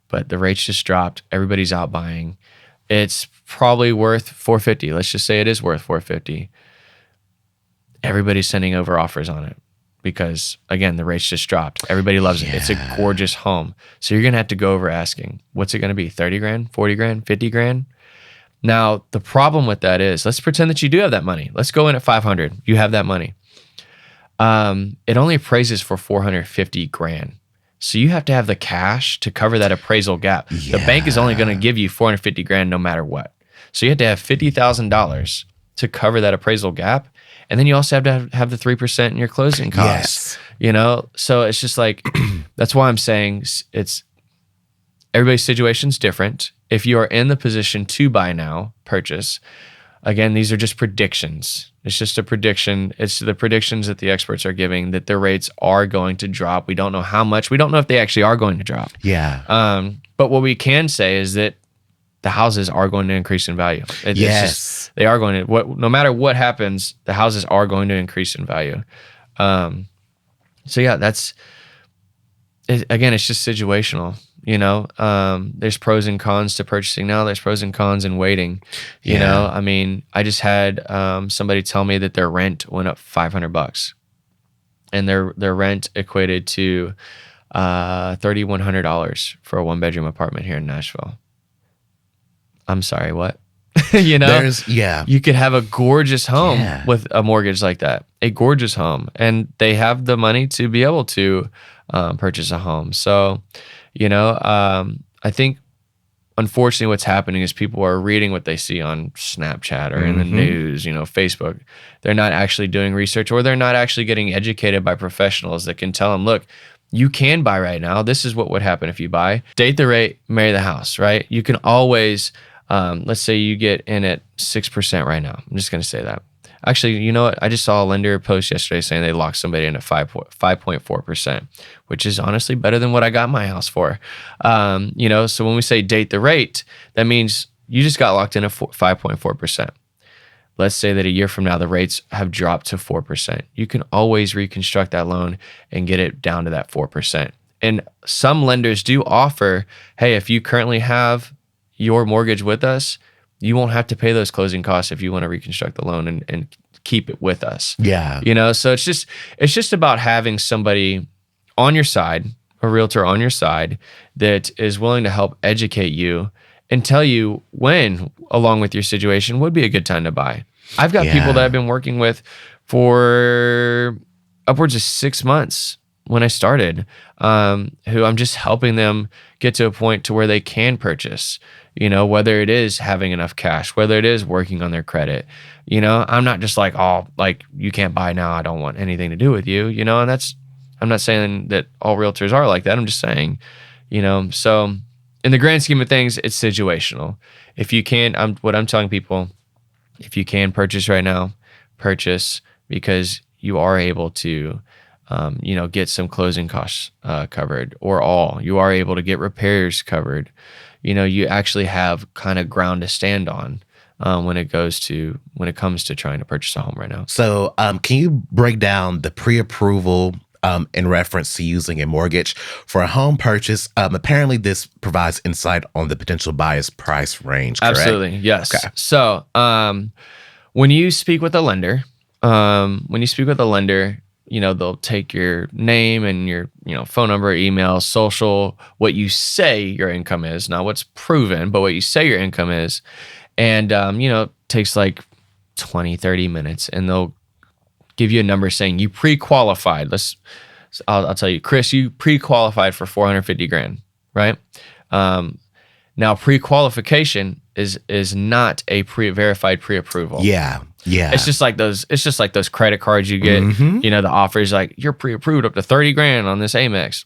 B: But the rates just dropped. Everybody's out buying. It's probably worth $450,000. Let's just say it is worth $450,000. Everybody's sending over offers on it, because again, the rates just dropped. Everybody loves it. It's a gorgeous home. So you're going to have to go over asking, what's it going to be? 30 grand, 40 grand, 50 grand. Now, the problem with that is, let's pretend that you do have that money. Let's go in at 500. You have that money. It only appraises for 450 grand. So you have to have the cash to cover that appraisal gap. The bank is only going to give you 450 grand no matter what. So you have to have $50,000 to cover that appraisal gap. And then you also have to have the 3% in your closing costs. So it's just like, that's why I'm saying everybody's situation's different. If you are in the position to buy now, purchase. Again, these are just predictions. It's just a prediction. It's the predictions that the experts are giving, that the rates are going to drop. We don't know how much. We don't know if they actually are going to drop.
A: Yeah.
B: But what we can say is that the houses are going to increase in value. They are going to. No matter what happens, the houses are going to increase in value. So yeah, again, it's just situational. There's pros and cons to purchasing now. There's pros and cons in waiting. I just had somebody tell me that their rent went up $500, and their rent equated to $3,100 for a 1-bedroom apartment here in Nashville. I'm sorry, what? You know,
A: Yeah.
B: you could have a gorgeous home
A: Yeah.
B: with a mortgage like that, a gorgeous home, and they have the money to be able to purchase a home. So, I think unfortunately what's happening is people are reading what they see on Snapchat or in the news, Facebook. They're not actually doing research, or they're not actually getting educated by professionals that can tell them, look, you can buy right now. This is what would happen if you buy. Date the rate, marry the house, right? You can always, let's say you get in at 6% right now. I'm just going to say that. Actually, you know what? I just saw a lender post yesterday saying they locked somebody in at 5.4%, which is honestly better than what I got my house for. So when we say date the rate, that means you just got locked in at 5.4%. Let's say that a year from now, the rates have dropped to 4%. You can always reconstruct that loan and get it down to that 4%. And some lenders do offer, hey, if you currently have your mortgage with us, you won't have to pay those closing costs if you want to reconstruct the loan and keep it with us.
A: Yeah.
B: So it's just about having somebody on your side, a realtor on your side, that is willing to help educate you and tell you when, along with your situation, would be a good time to buy. I've got people that I've been working with for upwards of 6 months when I started, who I'm just helping them get to a point to where they can purchase, whether it is having enough cash, whether it is working on their credit. I'm not just like, oh, like you can't buy now, I don't want anything to do with you, and I'm not saying that all realtors are like that. I'm just saying, so in the grand scheme of things, it's situational. If you can, what I'm telling people, if you can purchase right now, purchase, because you are able to get some closing costs covered, or you are able to get repairs covered. You actually have kind of ground to stand on when it comes to trying to purchase a home right now.
A: So can you break down the pre-approval in reference to using a mortgage for a home purchase? Apparently this provides insight on the potential buyer's price range, correct?
B: Absolutely, yes.
A: Okay.
B: So when you speak with a lender, they'll take your name and your, phone number, email, social, what you say your income is, not what's proven, but what you say your income is. And, it takes like 20, 30 minutes, and they'll give you a number saying you pre-qualified. I'll tell you, Chris, you pre-qualified for $450,000, right? Now pre-qualification is not a verified pre-approval.
A: Yeah.
B: It's just like those credit cards you get. The offer is like, you're pre-approved up to $30,000 on this Amex,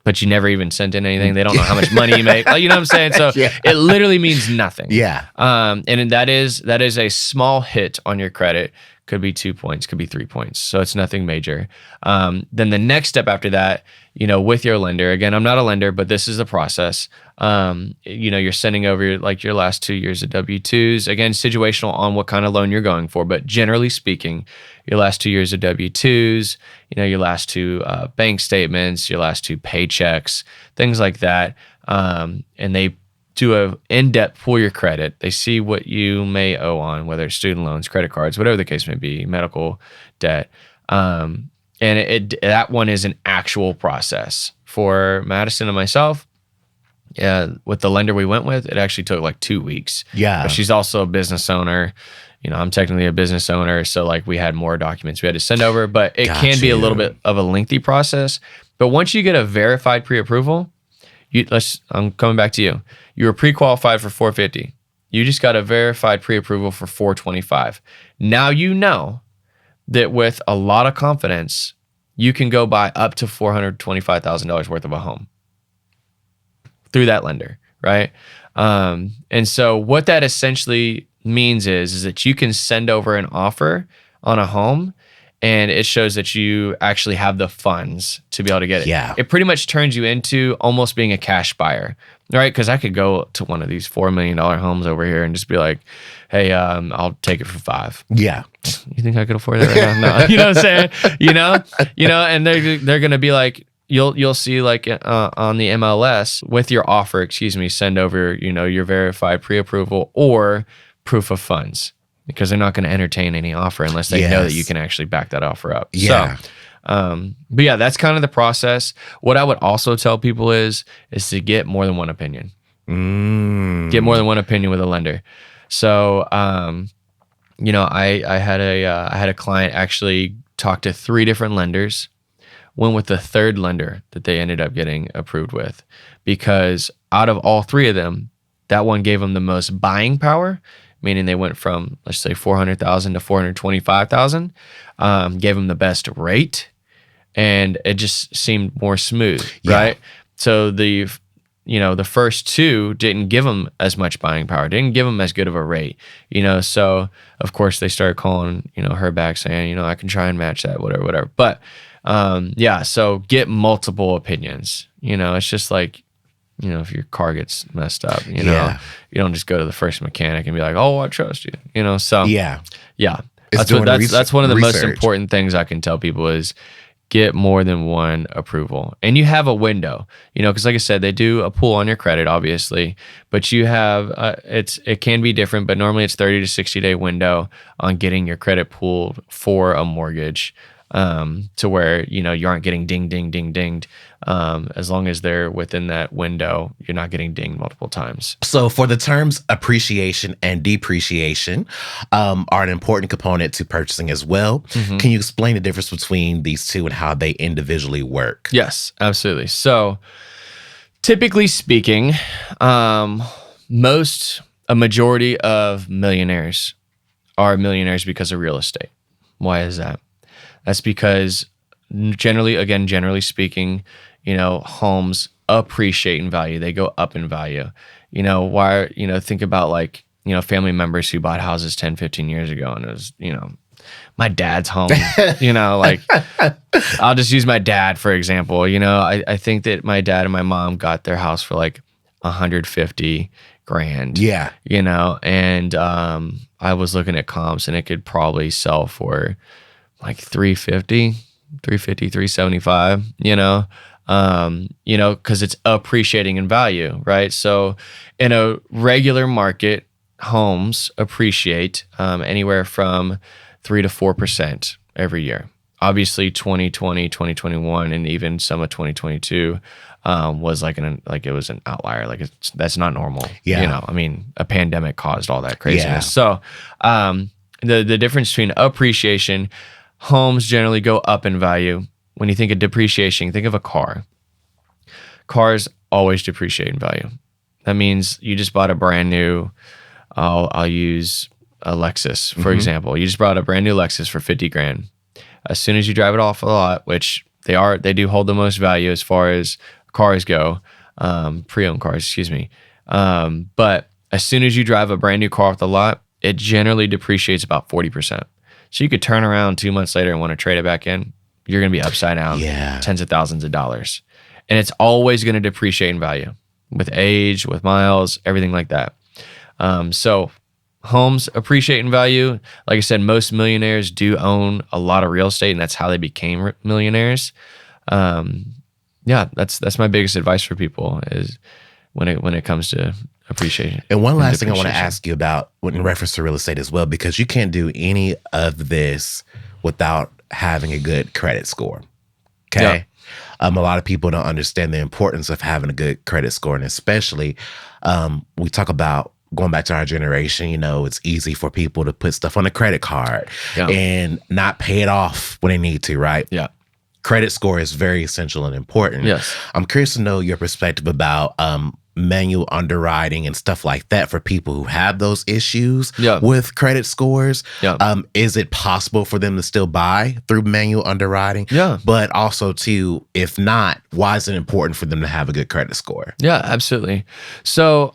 B: but you never even sent in anything. They don't know how much money you make. You know what I'm saying? So it literally means nothing.
A: Yeah.
B: And that is a small hit on your credit. Could be 2 points, could be 3 points. So it's nothing major. Then the next step after that, with your lender, again, I'm not a lender, but this is the process. You're sending over your last 2 years of W-2s. Again, situational on what kind of loan you're going for, but generally speaking, your last 2 years of W-2s, your last 2 bank statements, your last 2 paychecks, things like that. And they do a in-depth pull your credit. They see what you may owe on, whether it's student loans, credit cards, whatever the case may be, medical debt. And that one is an actual process. For Madison and myself, with the lender we went with, it actually took like 2 weeks.
A: Yeah.
B: But she's also a business owner. I'm technically a business owner, so we had more documents we had to send over, but it can be a little bit of a lengthy process. But once you get a verified pre-approval, I'm coming back to you. You were pre-qualified for $450,000. You just got a verified pre-approval for $425,000. Now you know that with a lot of confidence, you can go buy up to $425,000 worth of a home through that lender, right? And so what that essentially means is that you can send over an offer on a home, and it shows that you actually have the funds to be able to get it.
A: Yeah.
B: It pretty much turns you into almost being a cash buyer, right? Because I could go to one of these $4 million homes over here and just be like, hey, I'll take it for $5 million.
A: Yeah.
B: You think I could afford that right now? No. You know what I'm saying? And they're going to be like, you'll see on the MLS with your offer, send over, your verified pre-approval or proof of funds, because they're not going to entertain any offer unless they know that you can actually back that offer up.
A: Yeah.
B: So, but yeah, that's kind of the process. What I would also tell people is to get more than one opinion. Get more than one opinion with a lender. So, I had a client actually talk to 3 different lenders, went with the third lender that they ended up getting approved with, because out of all 3 of them, that one gave them the most buying power, meaning they went from, let's say, 400,000 to 425,000, gave them the best rate, and it just seemed more smooth, right? So the first 2 didn't give them as much buying power, didn't give them as good of a rate, so of course they started calling, her back saying, I can try and match that, whatever. But so get multiple opinions. It's just like, if your car gets messed up, you don't just go to the first mechanic and be like, oh, I trust you, so yeah. That's one of the most important things I can tell people is get more than one approval. And you have a window, because like I said, they do a pull on your credit, obviously, but you have, it can be different, but normally it's 30 to 60 day window on getting your credit pulled for a mortgage, to where, you aren't getting dinged. As long as they're within that window, you're not getting dinged multiple times.
A: So for the terms appreciation and depreciation are an important component to purchasing as well. Mm-hmm. Can you explain the difference between these two and how they individually work?
B: Yes, absolutely. So typically speaking, a majority of millionaires are millionaires because of real estate. Why is that? That's because generally speaking, homes appreciate in value. They go up in value. Think about like, family members who bought houses 10, 15 years ago, and it was, my dad's home, like I'll just use my dad, for example. I think that my dad and my mom got their house for like 150 grand.
A: Yeah.
B: And I was looking at comps and it could probably sell for like 350, 375, because it's appreciating in value, right? So in a regular market, homes appreciate anywhere from 3 to 4% every year. Obviously 2020, 2021, and even some of 2022 was it was an outlier. Like that's not normal.
A: Yeah.
B: A pandemic caused all that craziness. Yeah. So the difference between appreciation, homes generally go up in value. When you think of depreciation, think of a car. Cars always depreciate in value. That means you just bought a brand new, I'll use a Lexus, for example. You just bought a brand new Lexus for 50 grand. As soon as you drive it off the lot, which they do hold the most value as far as cars go, pre-owned cars, excuse me. But as soon as you drive a brand new car off the lot, it generally depreciates about 40%. So you could turn around 2 months later and want to trade it back in. You're going to be upside down, tens of thousands of dollars. And it's always going to depreciate in value with age, with miles, everything like that. So homes appreciate in value. Like I said, most millionaires do own a lot of real estate, and that's how they became millionaires. That's my biggest advice for people is when it comes to appreciation.
A: And one last thing I want to ask you about in reference to real estate as well, because you can't do any of this without having a good credit score. Okay. Yeah. A lot of people don't understand the importance of having a good credit score. And especially we talk about going back to our generation, it's easy for people to put stuff on a credit card and not pay it off when they need to, right?
B: Yeah.
A: Credit score is very essential and important.
B: Yes.
A: I'm curious to know your perspective about manual underwriting and stuff like that for people who have those issues with credit scores. Yeah. Is it possible for them to still buy through manual underwriting?
B: Yeah.
A: But also too, if not, why is it important for them to have a good credit score?
B: Yeah, absolutely. So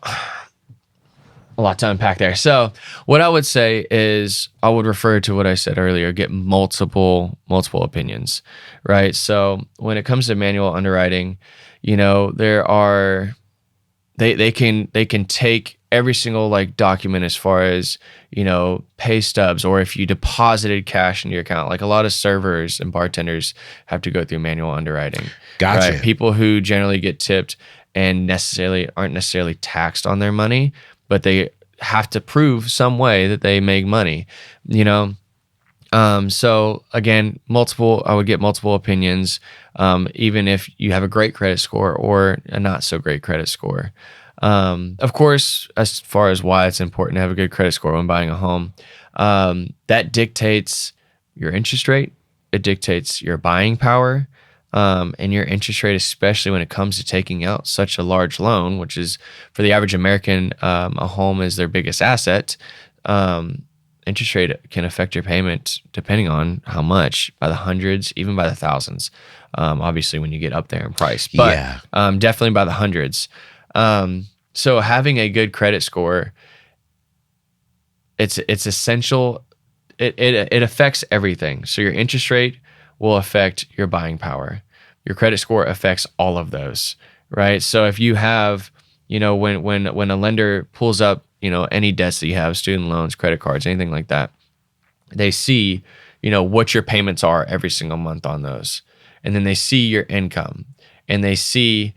B: a lot to unpack there. So what I would say is I would refer to what I said earlier, get multiple opinions, right? So when it comes to manual underwriting, there are they can take every single document as far as, pay stubs, or if you deposited cash into your account. Like a lot of servers and bartenders have to go through manual underwriting.
A: Gotcha.
B: Right? People who generally get tipped and aren't necessarily taxed on their money, but they have to prove some way that they make money, So again, I would get multiple opinions, even if you have a great credit score or a not so great credit score. Of course, as far as why it's important to have a good credit score when buying a home, that dictates your interest rate. It dictates your buying power, and your interest rate, especially when it comes to taking out such a large loan, which is for the average American, a home is their biggest asset. Interest rate can affect your payment depending on how much, by the hundreds, even by the thousands. Obviously, when you get up there in price, but definitely by the hundreds. So having a good credit score, it's essential. It affects everything. So your interest rate will affect your buying power. Your credit score affects all of those, right? So if you have, when a lender pulls up, any debts that you have, student loans, credit cards, anything like that, they see, what your payments are every single month on those. And then they see your income, and they see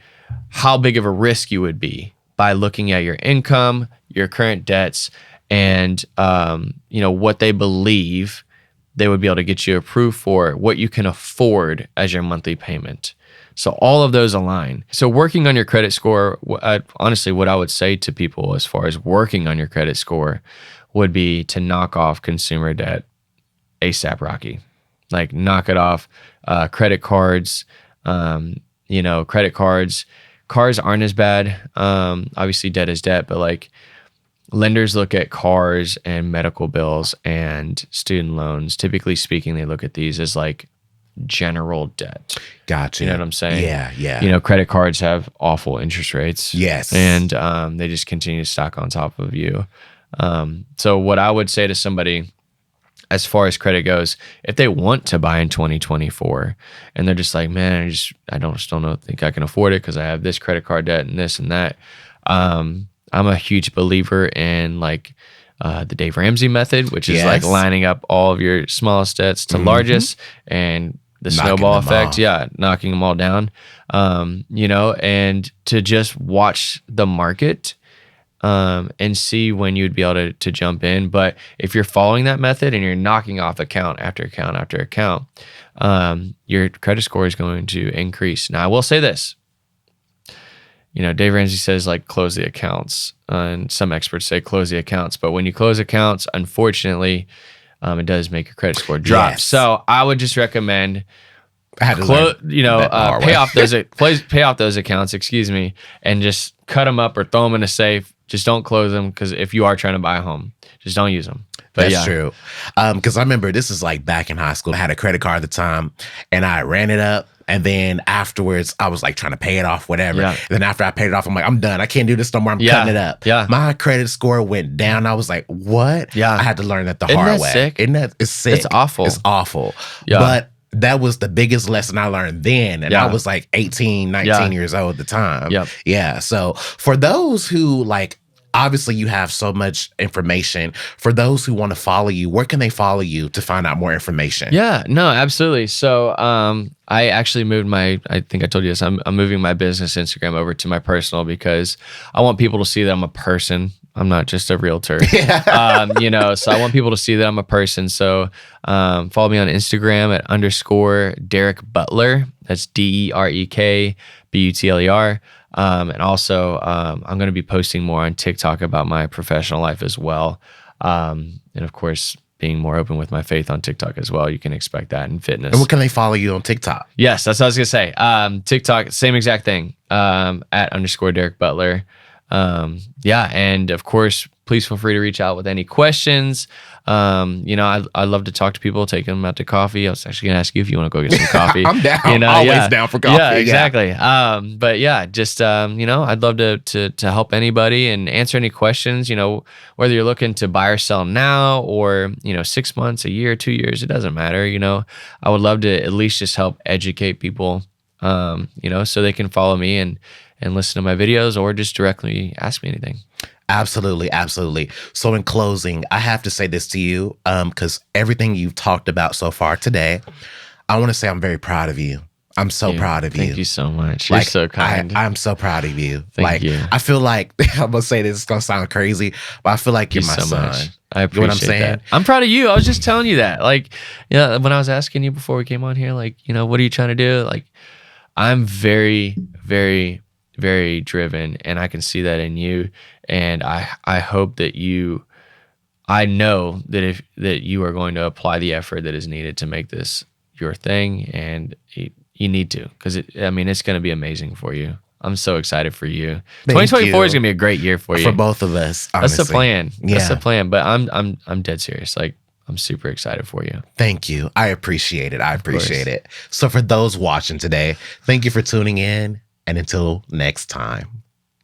B: how big of a risk you would be by looking at your income, your current debts, and what they believe they would be able to get you approved for, what you can afford as your monthly payment. So all of those align. So working on your credit score, honestly, what I would say to people as far as working on your credit score would be to knock off consumer debt ASAP Rocky. Like knock it off. Credit cards, credit cards. Cars aren't as bad. Obviously debt is debt, but like lenders look at cars and medical bills and student loans. Typically speaking, they look at these as like general debt.
A: Gotcha.
B: You know what I'm saying?
A: Yeah.
B: Credit cards have awful interest rates.
A: Yes.
B: And they just continue to stack on top of you. So what I would say to somebody as far as credit goes, if they want to buy in 2024 and they're just like, man, I don't think I can afford it because I have this credit card debt and this and that. I'm a huge believer in like the Dave Ramsey method, which is like lining up all of your smallest debts to largest and the snowball effect. Yeah, knocking them all down. And to just watch the market and see when you'd be able to jump in. But if you're following that method and you're knocking off account after account after account, your credit score is going to increase. Now, I will say this. Dave Ramsey says like close the accounts, and some experts say close the accounts. But when you close accounts, unfortunately, it does make your credit score drop.
A: Yes.
B: So I would just recommend
A: pay
B: off those accounts, and just cut them up or throw them in a safe. Just don't close them, because if you are trying to buy a home, just don't use them. But
A: That's true. Because I remember this is like back in high school. I had a credit card at the time, and I ran it up. And then afterwards, I was like trying to pay it off, whatever.
B: Yeah.
A: And then after I paid it off, I'm like, I'm done. I can't do this no more. I'm cutting it up.
B: Yeah.
A: My credit score went down. I was like, what?
B: Yeah.
A: I had to learn that the
B: Isn't
A: hard
B: that
A: way.
B: sick?
A: It's sick.
B: It's awful.
A: It's awful.
B: Yeah.
A: But that was the biggest lesson I learned then. And I was like 18, 19 years old at the time.
B: Yep.
A: Yeah. So for those who like, obviously you have so much information. For those who want to follow you, where can they follow you to find out more information?
B: Yeah, no, absolutely. So I actually moved I think I told you this, I'm moving my business Instagram over to my personal, because I want people to see that I'm a person. I'm not just a realtor. So I want people to see that I'm a person. So follow me on Instagram at _Derek Butler. That's DEREK BUTLER. And also, I'm going to be posting more on TikTok about my professional life as well. And of course, being more open with my faith on TikTok as well. You can expect that in fitness.
A: And what can they follow you on TikTok?
B: Yes, that's what I was going to say. TikTok, same exact thing, at _Derek Butler. And of course, please feel free to reach out with any questions. I love to talk to people, take them out to coffee. I was actually gonna ask you if you want to go get some coffee.
A: I'm down. Always down for coffee.
B: Yeah, exactly. I'd love to help anybody and answer any questions. Whether you're looking to buy or sell now, or 6 months, a year, 2 years, it doesn't matter. I would love to at least just help educate people. So they can follow me and listen to my videos, or just directly ask me anything.
A: Absolutely. Absolutely. So in closing, I have to say this to you, because everything you've talked about so far today, I want to say I'm very proud of you. I'm so proud of you.
B: Thank you so much. You're so kind.
A: I'm so proud of you.
B: Thank you.
A: I feel like, I'm going to say this, it's going to sound crazy, but I feel like you're my son.
B: Much. I appreciate
A: what I'm saying?
B: that. I'm proud of you. I was just telling you that. When I was asking you before we came on here, what are you trying to do? I'm very, very, very driven, and I can see that in you. And I hope that I know that you are going to apply the effort that is needed to make this your thing, and you need to, because it's going to be amazing for you. I'm so excited for you. 2024 is going to be a great year for you.
A: For both of us, honestly.
B: That's the plan.
A: Yeah.
B: That's the plan. But I'm dead serious. Like, I'm super excited for you.
A: Thank you. I appreciate it. I appreciate it. So for those watching today, thank you for tuning in. And until next time.